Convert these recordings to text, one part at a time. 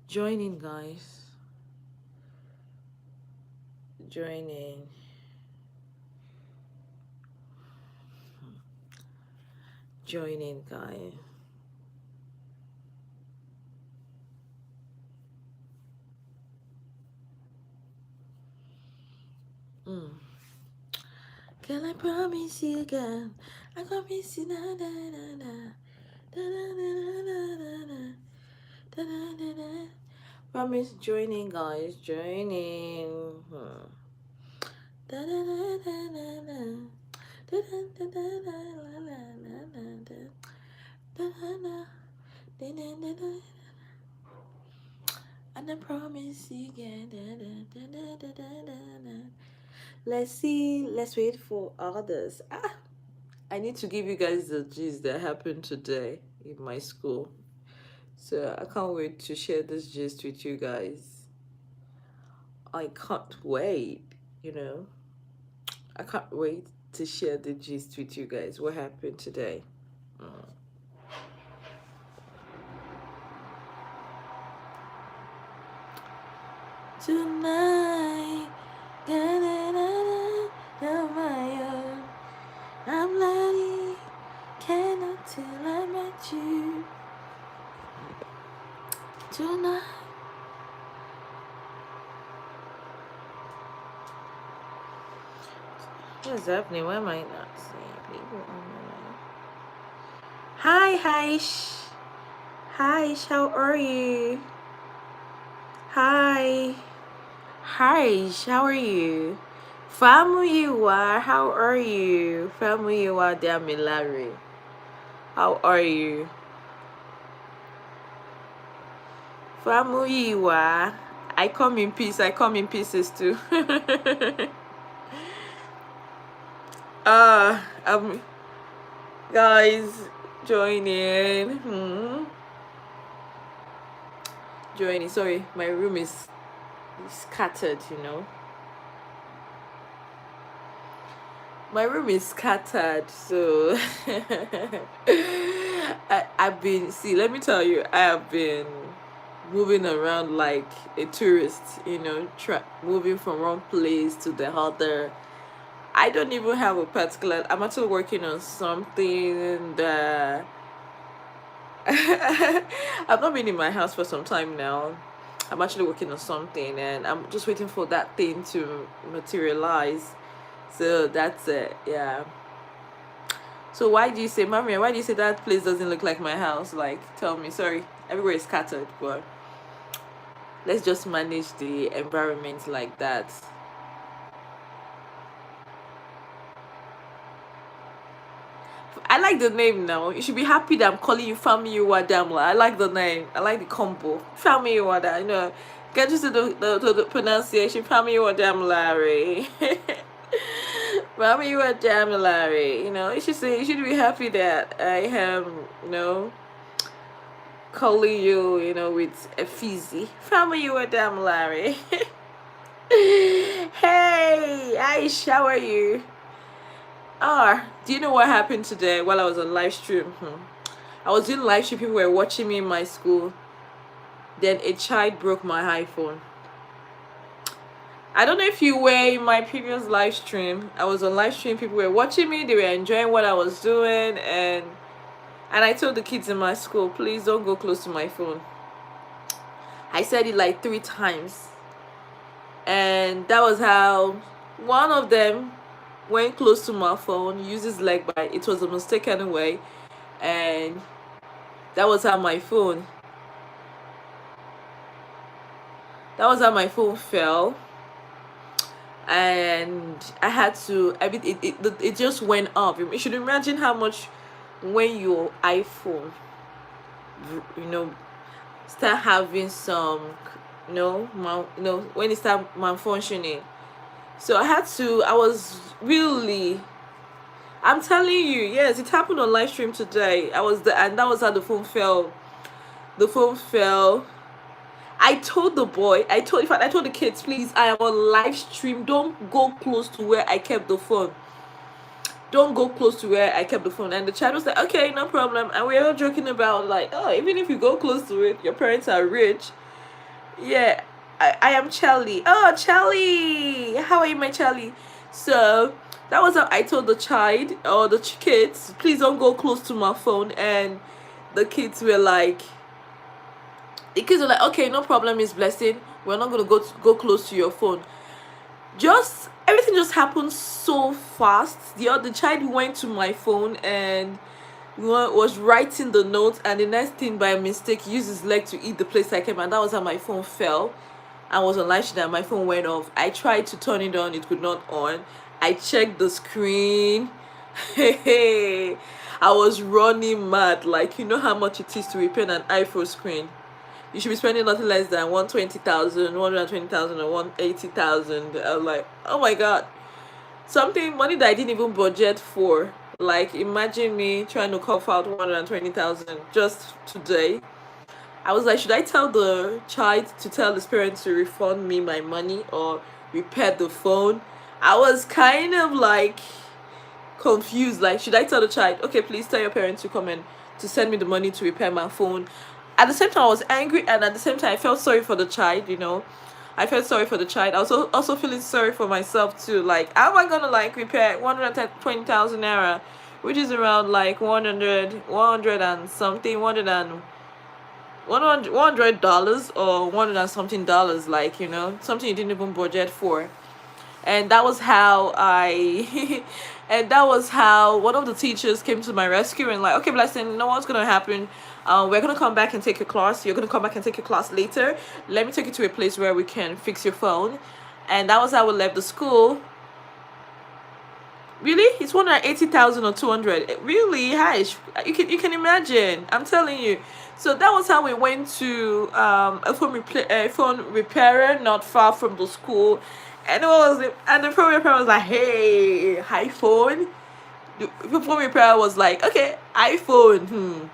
Join in, guys. Join in. Join in, guys. Can I promise you again? I promise you, na na na na, da na na na na na, da na na na. Promise, join in, guys. Join in. Da da da da da da, da da da da da la la la la da, da da da da da da da. And I promise you again. Da da da da da da da. Let's see. Let's wait for others. I need to give you guys the gist that happened today in my school. So I can't wait to share this gist with you guys. I can't wait, I can't wait to share the gist with you guys. What happened today? Tonight, I'm lying, cannot till I met you. Tonight. What's happening? Why am I not seeing people on the line? Hi, Haish. Haish, how are you? Hi. Haish, how are you? Famuyiwa, how are you? Famuyiwa Damilari. How are you? Famuyiwa. I come in peace. I come in pieces too. Guys, join in. Join in. Sorry, my room is scattered, My room is scattered, so I've been, let me tell you, I have been moving around like a tourist, moving from one place to the other. I don't even have a particular, I'm actually working on something that I've not been in my house for some time now. I'm actually working on something and I'm just waiting for that thing to materialize. So that's it, yeah. So why do you say, Maria, why do you say that place doesn't look like my house? Like, tell me. Sorry, everywhere is scattered, but let's just manage the environment like that. I like the name now. You should be happy that I'm calling you Fami Wadamla. I like the name. I like the combo. Fami Wada, get used to the pronunciation. Fami Wadamla. Fami Wadamla. You should be happy that I am, calling you, with a fizzy. Fami Wadamla. Hey, Aish, how are you? Do you know what happened today while I was on live stream? I was doing live stream, people were watching me in my school. Then a child broke my iPhone. I don't know if you were in my previous live stream. I was on live stream. People were watching me. They were enjoying what I was doing, and I told the kids in my school, please don't go close to my phone. I said it like 3 times, and that was how one of them went close to my phone, used his leg, but it was a mistake anyway, and that was how my phone. That was how my phone fell, and I had to. I mean, it just went up. You should imagine how much when your iPhone, you know, start having some, when it start malfunctioning. So I had to. I was really. I'm telling you, yes, it happened on live stream today. I was there, and that was how the phone fell. The phone fell. I told the boy, in fact, I told the kids, please, I am on live stream. Don't go close to where I kept the phone. Don't go close to where I kept the phone. And the child was like, okay, no problem. And we were all joking about, like, oh, even if you go close to it, your parents are rich. Yeah, I am Charlie. Oh, Charlie, how are you, my Charlie? So that was how I told the child, or the kids, please don't go close to my phone. And the kids were like, okay, no problem, Miss Blessing. We're not gonna go close to your phone. Just everything just happened so fast. The child went to my phone and was writing the notes, and the next thing, by mistake, used his leg to eat the place I came, and that was how my phone fell. I was on live stream and my phone went off. I tried to turn it on, it could not on. I checked the screen. Hey, I was running mad. Like, you know how much it is to repair an iPhone screen. You should be spending nothing less than 120,000, 120,000, or 180,000. I was like, oh my god, money that I didn't even budget for. Like, imagine me trying to cough out 120,000 just today. I was like, should I tell the child to tell his parents to refund me my money or repair the phone? I was kind of like confused. Like, should I tell the child, okay, please tell your parents to come and to send me the money to repair my phone? At the same time, I was angry, and at the same time, I felt sorry for the child. I felt sorry for the child. I was also feeling sorry for myself too. Like, how am I gonna like repair 120,000 naira, which is around like 100 and something, $100 or 100 and something dollars, like, something you didn't even budget for. And that was how and that was how one of the teachers came to my rescue and like, okay, Blessing, you know what's gonna happen? We're gonna come back and take your class. You're gonna come back and take your class later. Let me take you to a place where we can fix your phone. And that was how we left the school. Really? It's 180,000 or 200. Really? Hi. You can imagine. I'm telling you. So that was how we went to a phone repairer not far from the school. And the phone repairer was like, hey, iPhone. The phone repairer was like, okay, iPhone.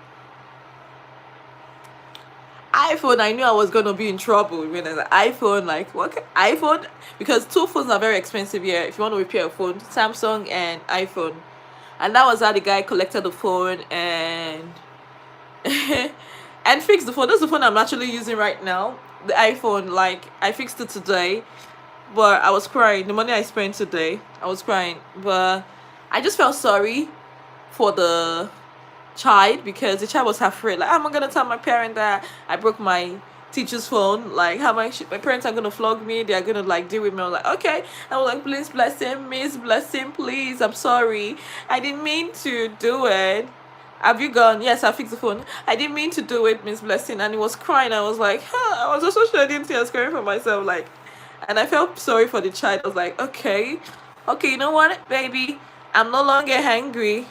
iPhone, I knew I was gonna be in trouble when I iPhone, like, what iPhone? Because two phones are very expensive here. If you want to repair a phone, Samsung and iPhone. And that was how the guy collected the phone and and fixed the phone. That's the phone I'm actually using right now. The iPhone, like, I fixed it today, but I was crying. The money I spent today, I was crying. But I just felt sorry for the child, because the child was afraid, like, am I gonna tell my parent that I broke my teacher's phone? Like, how my parents are gonna flog me, they're gonna like deal with me. I was like, okay. I was like, please, Blessing, Miss Blessing, please, I'm sorry, I didn't mean to do it. Have you gone? Yes, I fixed the phone. I didn't mean to do it, Miss Blessing. And he was crying. I was like, huh. I was also shedding tears, crying for myself, like, and I felt sorry for the child. I was like, okay, you know what, baby, I'm no longer hungry.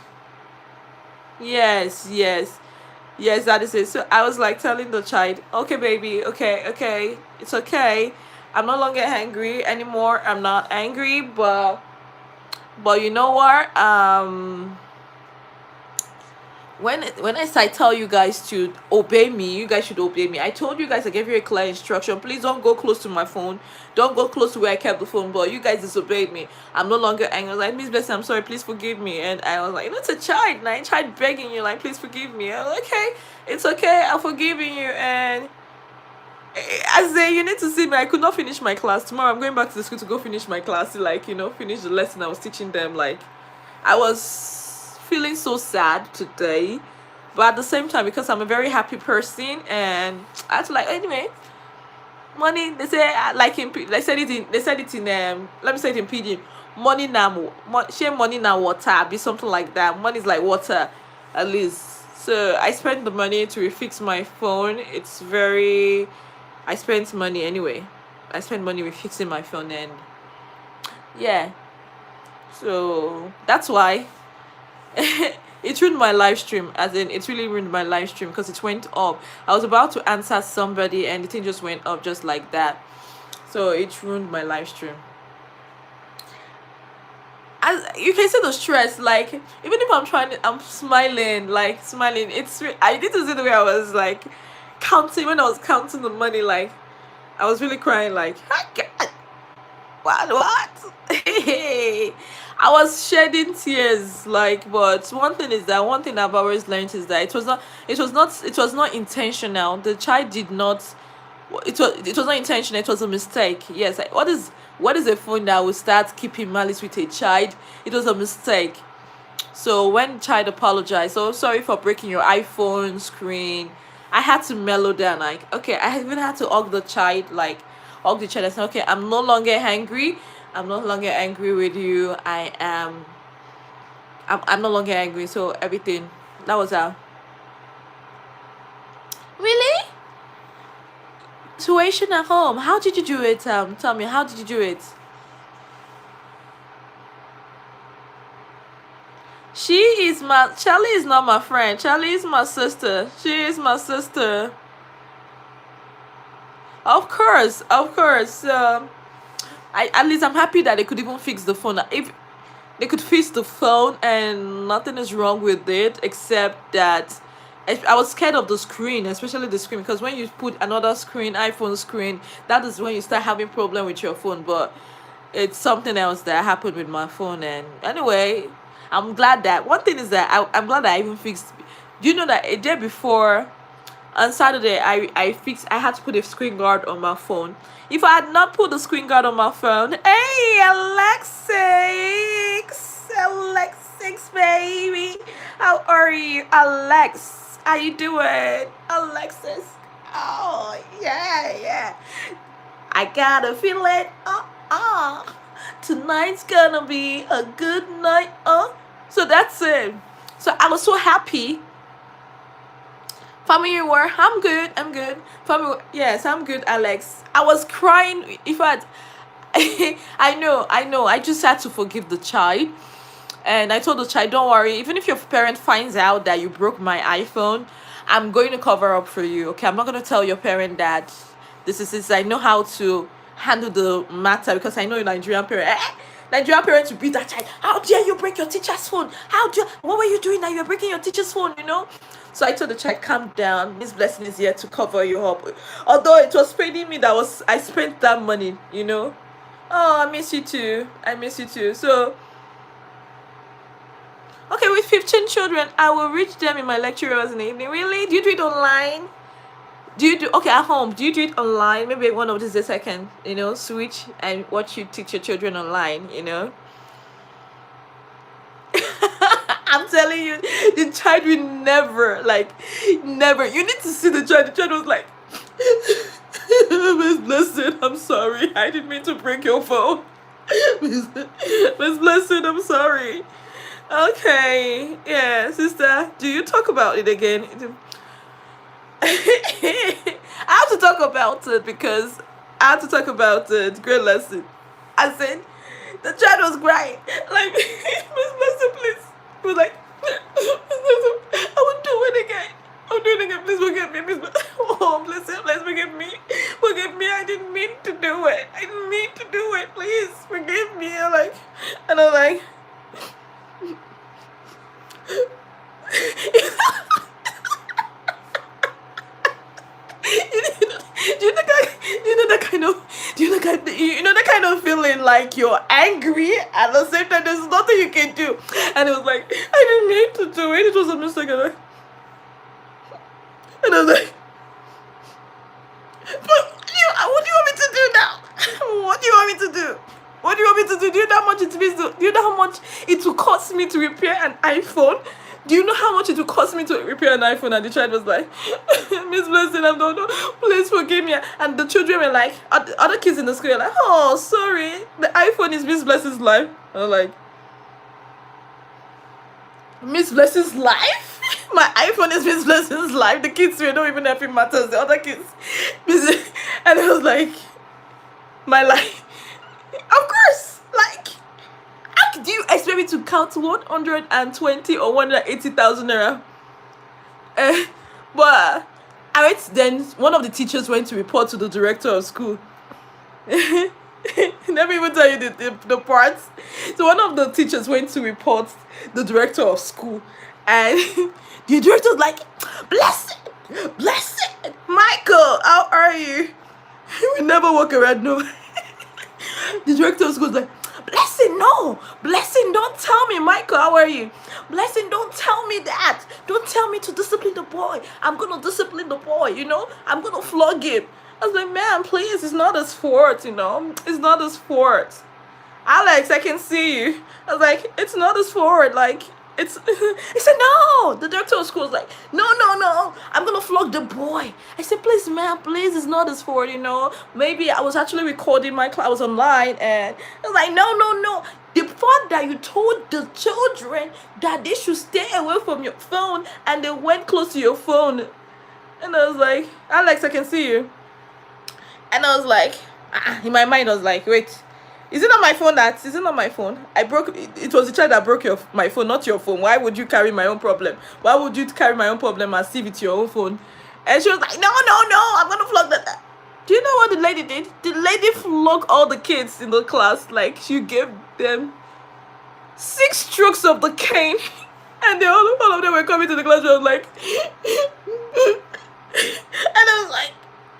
Yes, that is it. So I was like telling the child, okay, baby, okay, it's okay. I'm no longer angry anymore. I'm not angry, but you know what? When I tell you guys to obey me, you guys should obey me. I told you guys, I gave you a clear instruction. Please don't go close to my phone. Don't go close to where I kept the phone. But you guys disobeyed me. I'm no longer angry. I was like, Miss Blessing, I'm sorry. Please forgive me. And I was like, it's a child. And I tried begging you, like, please forgive me. I was like, okay, it's okay. I'm forgiving you. And I say you need to see me. I could not finish my class tomorrow. I'm going back to the school to go finish my class. Like finish the lesson I was teaching them. Like I was feeling so sad today, but at the same time because I'm a very happy person and I had to like anyway. Money they say like in they said it in let me say it in pidgin. Money now share money now water be something like that. Money is like water at least. So I spent the money to refix my phone. It's very I spent money anyway. I spent money refixing my phone and yeah. So that's why it ruined my live stream. As in, it really ruined my live stream because it went up. I was about to answer somebody and the thing just went up just like that. So it ruined my live stream. As you can see the stress, like even if I'm trying, I'm smiling, like smiling. I need to see the way I was like counting when I was counting the money, like I was really crying, like "Ah, God, what? I was shedding tears, like. But one thing I've always learned is that it was not intentional. The child did not. It was not intentional. It was a mistake. Yes. Like, what is a phone that will start keeping malice with a child? It was a mistake. So when child apologized, so sorry for breaking your iPhone screen. I had to mellow down. Like, okay, I even had to hug the child, like hug the child. I said, okay, I'm no longer angry. I'm no longer angry with you. I'm no longer angry. So everything that was how. Really? Tuition at home. How did you do it? Tell me, how did you do it? Charlie is not my friend. Charlie is my sister. She is my sister. Of course, of course. I at least I'm happy that they could even fix the phone. If they could fix the phone and nothing is wrong with it except that I was scared of the screen, especially the screen, because when you put another screen, iPhone screen, that is when you start having problem with your phone. But it's something else that happened with my phone, and anyway, I'm glad that one thing is that I'm glad that I even fixed. Do you know that a day before on Saturday I had to put a screen guard on my phone. If I had not put the screen guard on my phone, hey Alexis baby, how are you, Alex? How you doing, Alexis? Oh yeah, yeah. I got a feeling. Tonight's gonna be a good night. So that's it. So I was so happy. Family were I'm good. I'm good. Family, yes, I'm good, Alex. I was crying. If I, I know, I know. I just had to forgive the child, and I told the child, "Don't worry. Even if your parent finds out that you broke my iPhone, I'm going to cover up for you. Okay, I'm not going to tell your parent that this is this. I know how to handle the matter because I know a Nigerian parent." Nigerian parents will beat that child. How dare you break your teacher's phone? What were you doing that you're breaking your teacher's phone, you know? So I told the child, calm down. This blessing is here to cover you up. Although it was paining me that was I spent that money, you know. Oh, I miss you too. I miss you too. So okay, with 15 children, I will reach them in my lecture hours in the evening. Really? Do you do it online? Do you do okay at home? Do you do it online? Maybe one of these days I can, switch and watch you teach your children online, I'm telling you, the child will never, like, never. You need to see the child. The child was like, Miss Blessed, I'm sorry. I didn't mean to break your phone. Miss Blessed, I'm sorry. Okay, yeah, sister, do you talk about it again? I have to talk about it because I have to talk about it. Great lesson. I said, the child was crying. Like, Miss Blessing, please. He was like, I will do it again. I'll do it again. Please forgive me. Please, oh, Blessing, please forgive me. Forgive me. I didn't mean to do it. I didn't mean to do it. Please forgive me. And I'm like, you know that kind of feeling like you're angry at the same time there's nothing you can do, and it was like I didn't mean to do it. It was a mistake, and I was like, but cost me to repair an iPhone? Do you know how much it would cost me to repair an iPhone? And the child was like, Miss Blessing, I'm not, please forgive me. And the children were like, other kids in the school were like, oh, sorry, the iPhone is Miss Blessing's life. I was like, Miss Blessing's life? My iPhone is Miss Blessing's life. The kids were not even happy matters. The other kids. And I was like, my life. Of course. Like, how do you expect me to count 120 or 180,000 naira? But I went, then one of the teachers went to report to the director of school. Let me even tell you the parts. So one of the teachers went to report the director of school, and the director was like, Blessed, Michael, how are you? We never walk around, no. The director of school was like, Blessing, no. Blessing, don't tell me, Michael, how are you? Blessing, don't tell me that. Don't tell me to discipline the boy. I'm going to discipline the boy, you know. I'm going to flog him. I was like, man, please, it's not his fault, you know. It's not his fault. Alex, I can see you. I was like, it's not his fault. Like, it's... He said, no. The director of school was like, no. I'm going to flog the boy. I said, please, man, please, it's not his fault, you know. Maybe I was actually recording my class. I was online, and I was like, no. The fact that you told the children that they should stay away from your phone, and they went close to your phone. And I was like, Alex, I can see you. And I was like, in my mind, I was like, wait, is it not my phone is it not my phone? I broke, it was the child that broke my phone, not your phone. Why would you carry my own problem? Why would you carry my own problem and see it's your own phone? And she was like, no, I'm going to flog that. Do you know what the lady did? The lady flogged all the kids in the class. Like, she gave them 6 strokes of the cane. And they all of them were coming to the class. I was like, and I was like,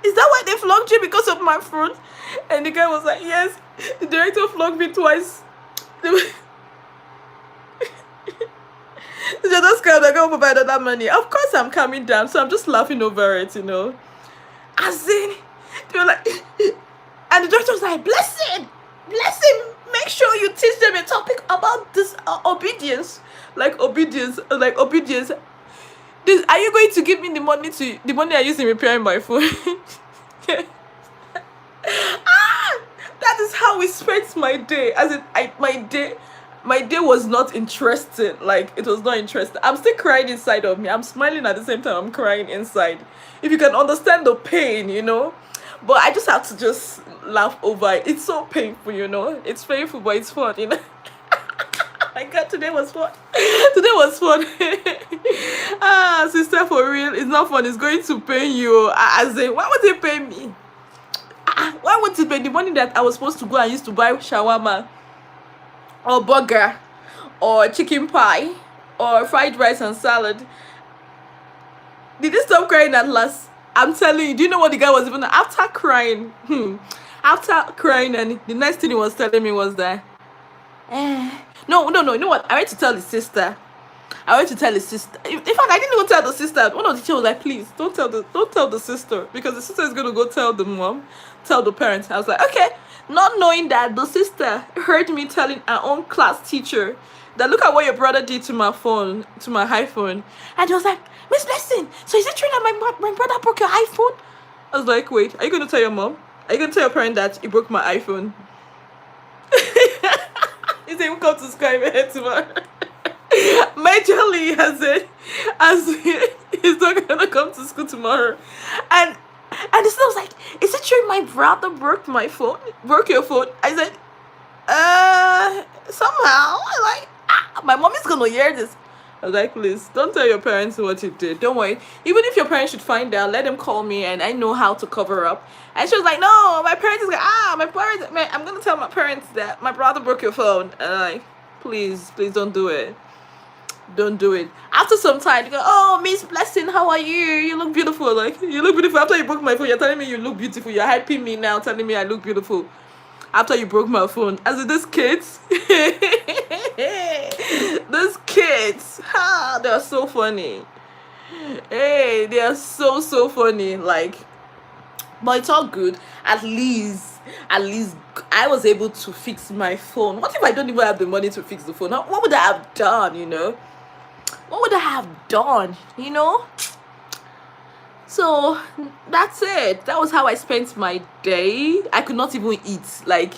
is that why they flogged you, because of my phone? And the guy was like, yes, the director flogged me twice. So just kind of go provide that money. Of course I'm coming down, so I'm just laughing over it, you know. As in, they were like, and the director was like, Blessing, make sure you teach them a topic about this obedience. Like obedience. Are you going to give me the money I use in repairing my phone? That is how we spent my day. As in, my day was not interesting. Like, it was not interesting. I'm still crying inside of me. I'm smiling at the same time. I'm crying inside. If you can understand the pain, you know. But I just have to just laugh over it. It's so painful, you know. It's painful, but it's fun, you know. My God, today was fun. Sister, for real, it's not fun. It's going to pain you. As in, why would it pay me? Why would it pay the money that I was supposed to go and use to buy shawarma, or burger, or chicken pie, or fried rice and salad? Did he stop crying at last? I'm telling you, do you know what the guy was even after crying? And the next thing he was telling me was that, no, you know what? I went to tell his sister. In fact, I didn't even tell the sister. One of the children was like, please, don't tell the sister, because the sister is going to go tell the mom, tell the parents. I was like, okay. Not knowing that the sister heard me telling her own class teacher that, look at what your brother did to my phone, to my iPhone. And she was like, Miss Blessing, so is it true that my brother broke your iPhone? I was like, wait, are you going to tell your mom? Are you going to tell your parent that he broke my iPhone? He's even come to Sky tomorrow. Majorly, as he's not gonna come to school tomorrow, and the sister was like, "Is it true my brother broke your phone?" I said, somehow. My mom is gonna hear this. I was like, please don't tell your parents what you did. Don't worry. Even if your parents should find out, let them call me, and I know how to cover up. And she was like, no, my parents is like, I'm gonna tell my parents that my brother broke your phone. And I'm like, please don't do it. Don't do it. After some time, you go, oh, Miss Blessing, how are you? You look beautiful. Like, you look beautiful. After you broke my phone, you're telling me you look beautiful. You're hyping me now, telling me I look beautiful. After you broke my phone. As in, these kids. These kids. They are so funny. Hey, they are so funny. Like, but it's all good. At least I was able to fix my phone. What if I don't even have the money to fix the phone? What would I have done, what would I have done, So that's it. That was how I spent my day. I could not even eat. Like,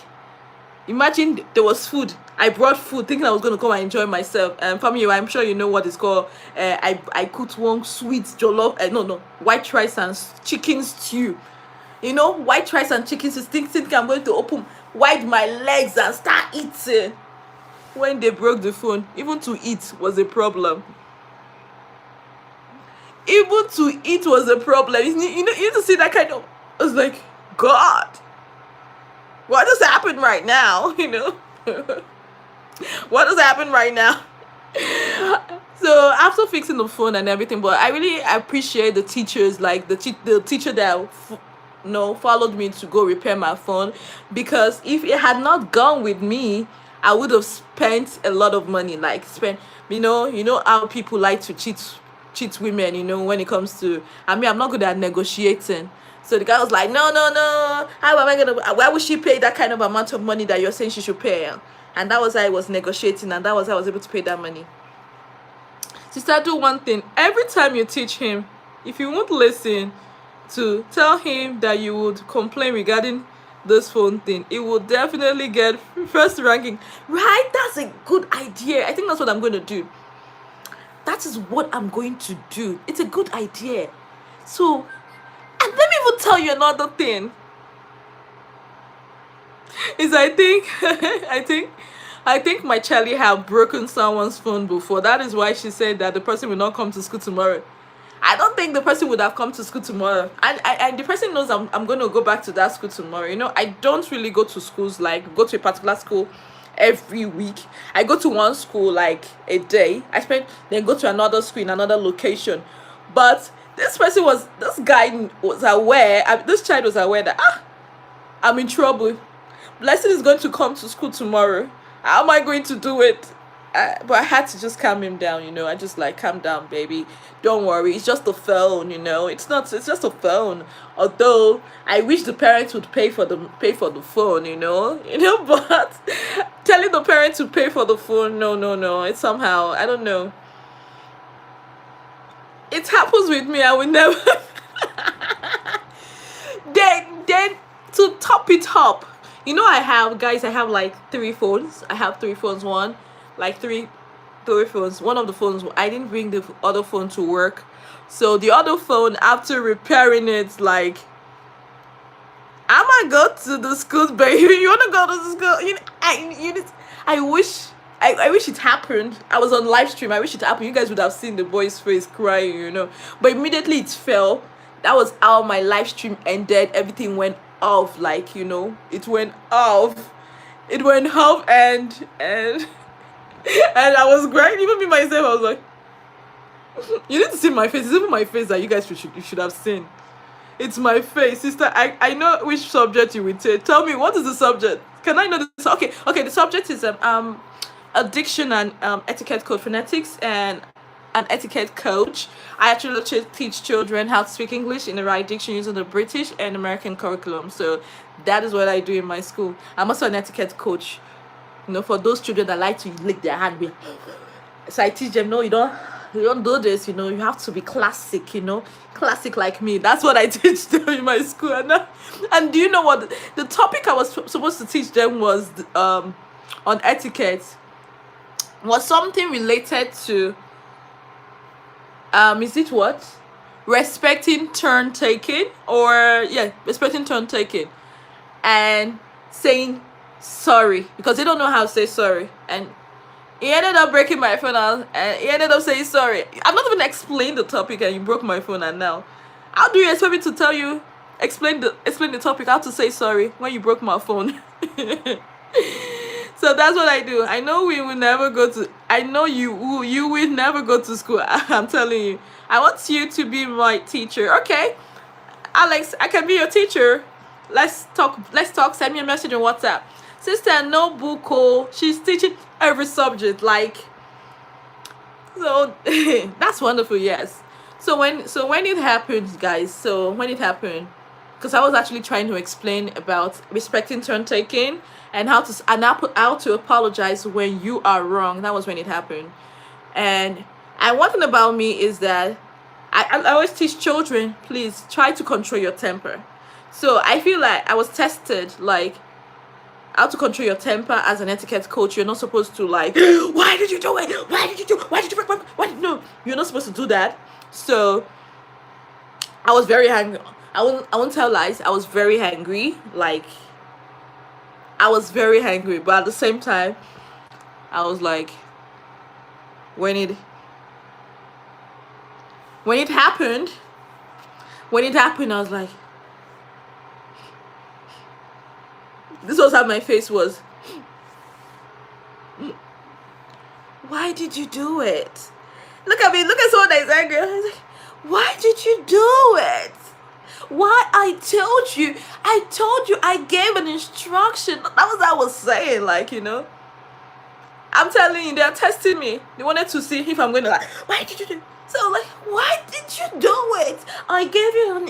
imagine there was food. I brought food thinking I was going to come and enjoy myself. And family, I'm sure you know what it's called. I cooked one sweet jollof. No, white rice and chicken stew. White rice and chicken stew. Thinking I'm going to open wide my legs and start eating. When they broke the phone, even to eat was a problem. Even to eat was a problem. You need to see that kind of. I was like, God, what just happened right now? What has happened right now? So after fixing the phone and everything, but I really appreciate the teachers, like the teacher that followed me to go repair my phone, because if it had not gone with me, I would have spent a lot of money. Like, how people like to cheat women. When it comes to, I'm not good at negotiating. So the guy was like, no, how am I gonna? Why would she pay that kind of amount of money that you're saying she should pay? And that was how I was negotiating, and that was how I was able to pay that money. Sister, do one thing. Every time you teach him, if you won't listen, to tell him that you would complain regarding this phone thing, it will definitely get first ranking. Right? That's a good idea. I think that's what I'm going to do. That is what I'm going to do. It's a good idea. So, and let me even tell you another thing. Is I think my Charlie have broken someone's phone before. That is why she said that the person will not come to school tomorrow. I don't think the person would have come to school tomorrow. And the person knows I'm going to go back to that school tomorrow. I don't really go to schools, like go to a particular school every week. I go to one school like a day. Then go to another school in another location. But this guy was aware, this child was aware that, I'm in trouble. Blessing is going to come to school tomorrow. How am I going to do it? But I had to just calm him down. I just like, calm down, baby. Don't worry. It's just a phone. It's just a phone. Although I wish the parents would pay for the phone. But telling the parents to pay for the phone, no. It's somehow, I don't know. It happens with me. I will never. Then to top it up. I have like 3 phones. I have 3 phones. Three phones. One of the phones, I didn't bring the other phone to work. So the other phone, after repairing it, like, I'm gonna go to the school, baby. You wanna go to the school? I wish it happened. I was on live stream. I wish it happened. You guys would have seen the boy's face crying, But immediately it fell. That was how my live stream ended. Everything went off, like, it went off. It went off and and I was crying. Even me myself, I was like, you need to see my face. It's even my face that you guys should have seen. It's my face, sister. I know which subject you will take. Tell me, what is the subject? Can I know this? Okay. The subject is addiction and etiquette code, phonetics and an etiquette coach. I actually teach children how to speak English in the right diction using the British and American curriculum. So that is what I do in my school. I'm also an etiquette coach. For those children that like to lick their hand. So I teach them, no, you don't do this, you have to be classic, classic like me. That's what I teach them in my school. And do you know what? The topic I was supposed to teach them was on etiquette was something related to is it what? Respecting turn taking, respecting turn taking and saying sorry, because they don't know how to say sorry. And he ended up breaking my phone out, and he ended up saying sorry. I've not even explained the topic and you broke my phone, and now how do you expect me to tell you explain the topic, how to say sorry when you broke my phone? So that's what I do. I know we will never go to you will never go to school. I'm telling you. I want you to be my teacher. Okay, Alex, I can be your teacher. Let's talk. Send me a message on WhatsApp. Sister no buko, she's teaching every subject, like, so that's wonderful. Yes. So when it happens, guys, because because I was actually trying to explain about respecting turn taking and how to apologize when you are wrong. That was when it happened. And one thing about me is that I always teach children, please try to control your temper. So I feel like I was tested, like how to control your temper as an etiquette coach. You're not supposed to like, why did you do it? Why did you do? Why did you? No, you're not supposed to do that. So I was very angry. I won't tell lies. I was very angry. Like I was very angry, but at the same time, I was like, when it when it happened, I was like, this was how my face was. Why did you do it? Look at me. Look at someone that's angry. I was like, why did you do it? Why? I told you, I gave an instruction. That was what I was saying, like, I'm telling you, they're testing me. They wanted to see if I'm going to like, why did you do it? So like, why did you do it? I gave you an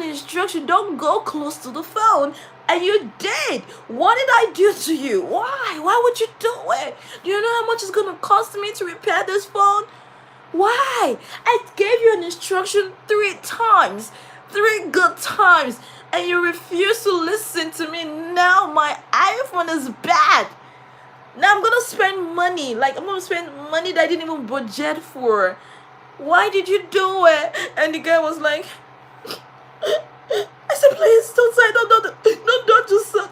instruction. Don't go close to the phone. And you did. What did I do to you? Why? Why would you do it? Do you know how much it's going to cost me to repair this phone? Why? I gave you an instruction 3 times. 3 good times. And you refuse to listen to me. Now my iPhone is bad. Now I'm going to spend money. Like, I'm going to spend money that I didn't even budget for. Why did you do it? And the guy was like, I said, please don't say,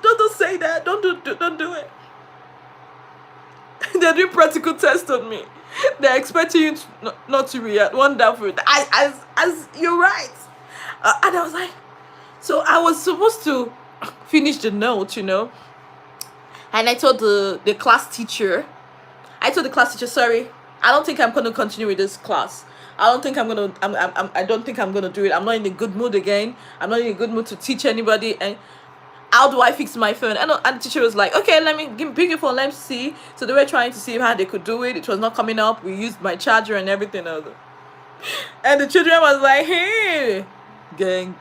don't say that. Don't do it. They're doing practical tests on me. They're expecting you to, not to react. Wonderful. As you're right. And I was like, so I was supposed to finish the note, And I told the class teacher, sorry, I don't think I'm going to continue with this class. I don't think I'm gonna do it. I'm not in a good mood again. I'm not in a good mood to teach anybody. And how do I fix my phone? And the teacher was like, okay, bring your phone, let me see. So they were trying to see how they could do it. It was not coming up. We used my charger and everything else. And the children was like, hey, gang,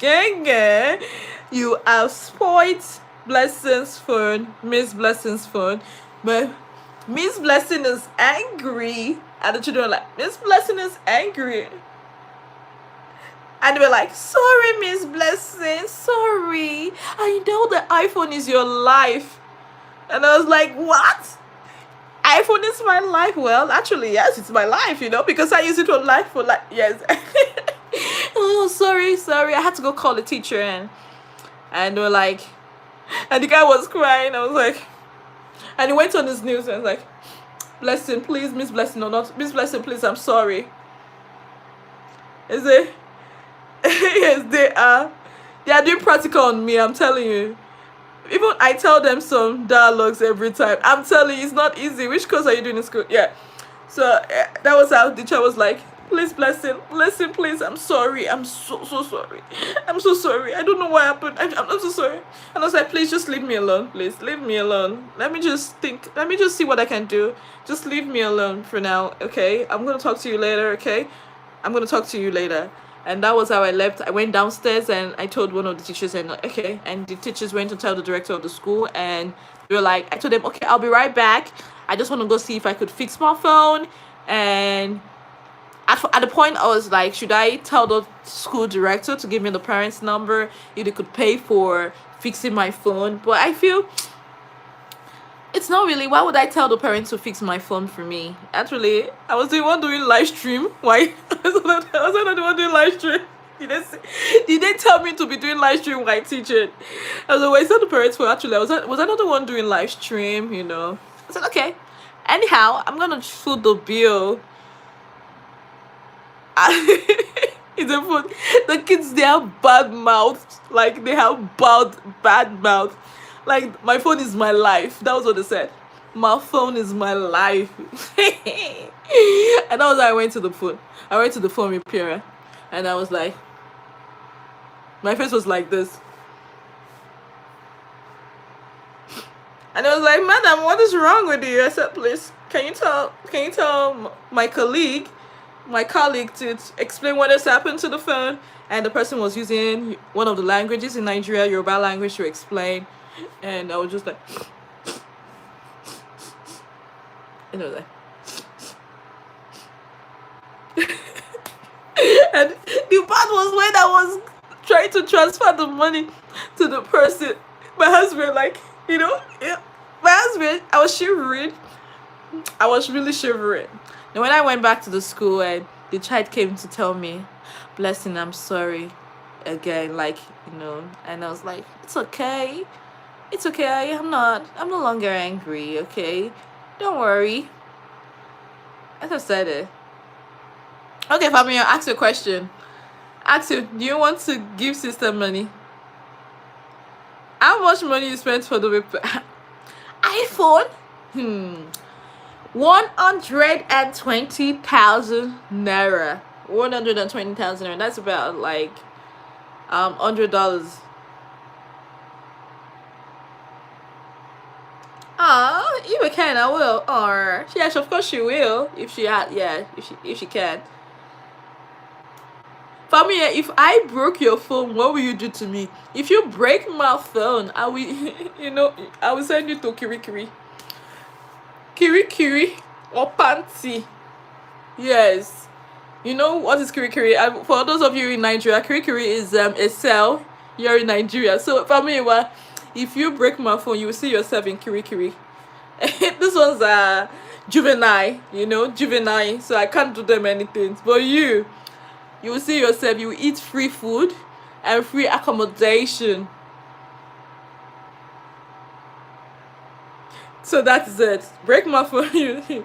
you have spoiled Blessing's phone, Miss Blessing's phone. But Miss Blessing is angry. And the children were like, Miss Blessing is angry. And they were like, sorry, Miss Blessing, sorry. I know the iPhone is your life. And I was like, what? iPhone is my life? Well, actually, yes, it's my life, because I use it for life for like, yes. Oh, sorry. I had to go call the teacher and they were like, and the guy was crying. I was like, and he went on his news and was like, Blessing, please, Miss Blessing, or not. Miss Blessing, please, I'm sorry. Is it? Yes, they are. They are doing practical on me, I'm telling you. Even I tell them some dialogues every time. I'm telling you, it's not easy. Which course are you doing in school? Yeah. So that was how the teacher was like, please, Blessing, please, I'm sorry. I'm so sorry. I'm so sorry. I don't know what happened. I'm so sorry. And I was like, please, just leave me alone. Please, leave me alone. Let me just see what I can do. Just leave me alone for now, okay? I'm going to talk to you later, okay? I'm going to talk to you later. And that was how I left. I went downstairs and I told one of the teachers, and okay. And the teachers went to tell the director of the school, and they were like, I told them, okay, I'll be right back. I just want to go see if I could fix my phone. And at the point, I was like, should I tell the school director to give me the parents' number if they could pay for fixing my phone? But I feel it's not really. Why would I tell the parents to fix my phone for me? Actually, I was the one doing live stream. Why? I was not the one doing live stream. Did they tell me to be doing live stream while teaching? I was like, well, it's not the parents' fault. Actually, was I not the one doing live stream? I said, okay. Anyhow, I'm gonna foot the bill. It's a food. The kids, they have bad mouth. Like, they have bad mouth. Like, my phone is my life. That was what they said. My phone is my life. And that was how I went to the phone. I went to the phone repairer. And I was like, my face was like this. And I was like, madam, what is wrong with you? I said, please, can you tell my colleague my colleague to explain what has happened to the phone, and the person was using one of the languages in Nigeria, Yoruba language, to explain. And I was just like, like, and the part was when I was trying to transfer the money to the person. My husband, like, yeah, my husband, I was shivering. I was really shivering. And when I went back to the school, and the child came to tell me, "Blessing, I'm sorry," again, like, and I was like, "It's okay, it's okay. I'm no longer angry. Okay, don't worry." As I said it. Okay, Fabio, ask you a question. Ask you, do you want to give sister money? How much money you spent for the iPhone? 120,000 naira. 120,000 naira. That's about like $100. If I can, I will. Or yes, of course she will. If she if she can. Family, if I broke your phone, what will you do to me? If you break my phone, I will, I will send you to Kiri Kiri. Kiri Kiri or Panty. Yes. You know what is Kiri Kiri? For those of you in Nigeria, Kiri Kiri is a cell. You're in Nigeria. So, family, if you break my phone, you will see yourself in Kiri Kiri. This one's juvenile, juvenile. So I can't do them anything. But you will see yourself, you will eat free food and free accommodation. So that's it. Break my phone.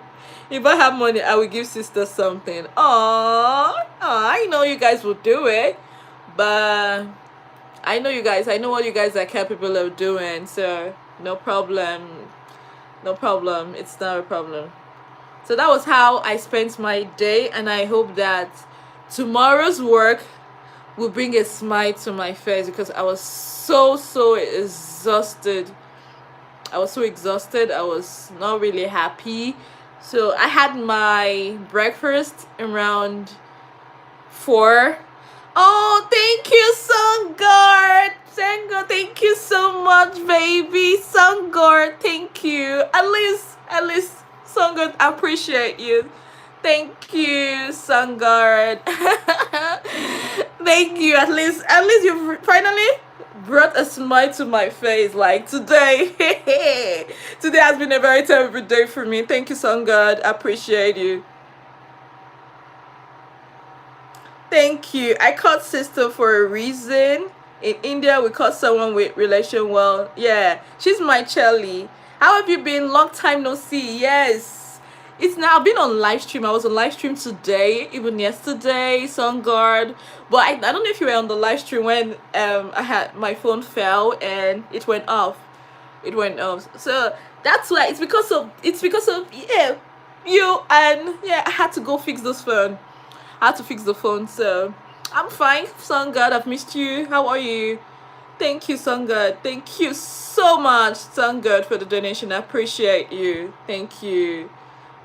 If I have money, I will give sister something. Aww, I know you guys will do it, but I know what you guys are capable of doing. So no problem. No problem. It's not a problem. So that was how I spent my day, and I hope that tomorrow's work will bring a smile to my face, because I was so exhausted. I was so exhausted. I was not really happy. So I had my breakfast around 4. Oh, thank you, Sungard. Thank you so much, baby. Sungard, thank you. At least, Sungard, I appreciate you. Thank you, Sungard. Thank you. At least you finally brought a smile to my face. Like today, today has been a very terrible day for me. Thank you, Sungard. I appreciate you. Thank you. I called sister for a reason. In India, we call someone with relation well. Yeah, she's my Chelly. How have you been? Long time no see. Yes. It's now, I've been on live stream. I was on live stream today, even yesterday, Sunguard. But I don't know if you were on the live stream when I had my phone fell and it went off. It went off. So that's why it's because of you, and yeah, I had to go fix this phone. I had to fix the phone, so I'm fine. Sungard, I've missed you. How are you? Thank you, Sungard. Thank you so much, Sungard, for the donation. I appreciate you. Thank you.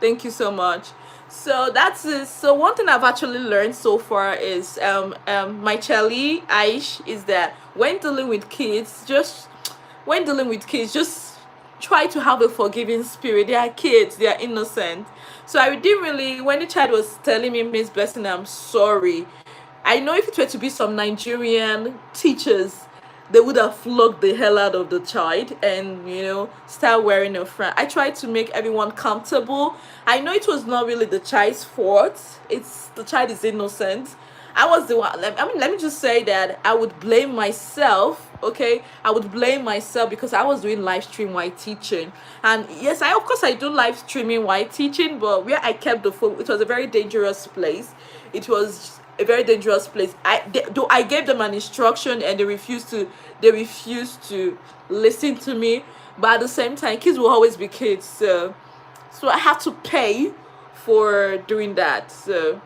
Thank you so much. So that's it. So one thing I've actually learned so far is my Charlie Aish is that when dealing with kids, just try to have a forgiving spirit. They are kids, they are innocent. So I didn't really, when the child was telling me, Miss Blessing, I'm sorry, I know if it were to be some Nigerian teachers, they would have flogged the hell out of the child and start wearing a frown. I tried to make everyone comfortable. I know it was not really the child's fault. It's the child is innocent. I was the one. Let me just say that I would blame myself. Okay, I would blame myself because I was doing live stream while teaching, and yes, of course I do live streaming while teaching, but where I kept the phone, it was a very dangerous place. It was a very dangerous place. I gave them an instruction and they refused to listen to me. But at the same time, kids will always be kids, so I have to pay for doing that. So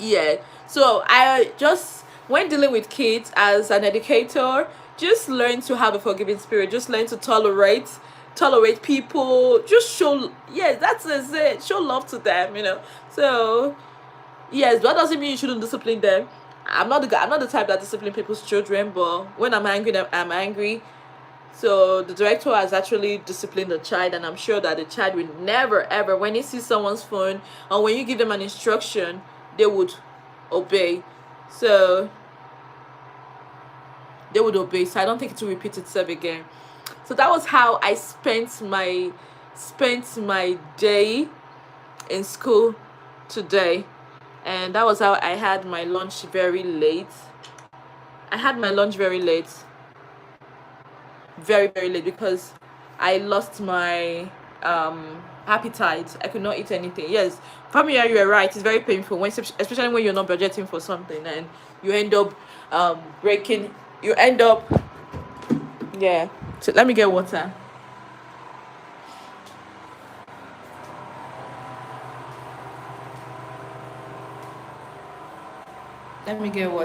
yeah, so I just, when dealing with kids as an educator, just learn to have a forgiving spirit, just learn to tolerate tolerate people. Just show, yes, that's it. Show love to them, you know. So yes, that doesn't mean you shouldn't discipline them. I'm not the type that discipline people's children, but when I'm angry, I'm angry. So the director has actually disciplined the child, and I'm sure that the child will never ever, when he sees someone's phone or when you give them an instruction, they would obey. So they would obey. So I don't think it will repeat itself again. So that was how I spent my day in school today, and that was how I had my lunch very late. I had my lunch very late, very very late, because I lost my appetite. I could not eat anything. Yes, family, you are right. It's very painful when, especially when you're not budgeting for something and you end up breaking. You end up, yeah. So let me get water. Let me get water.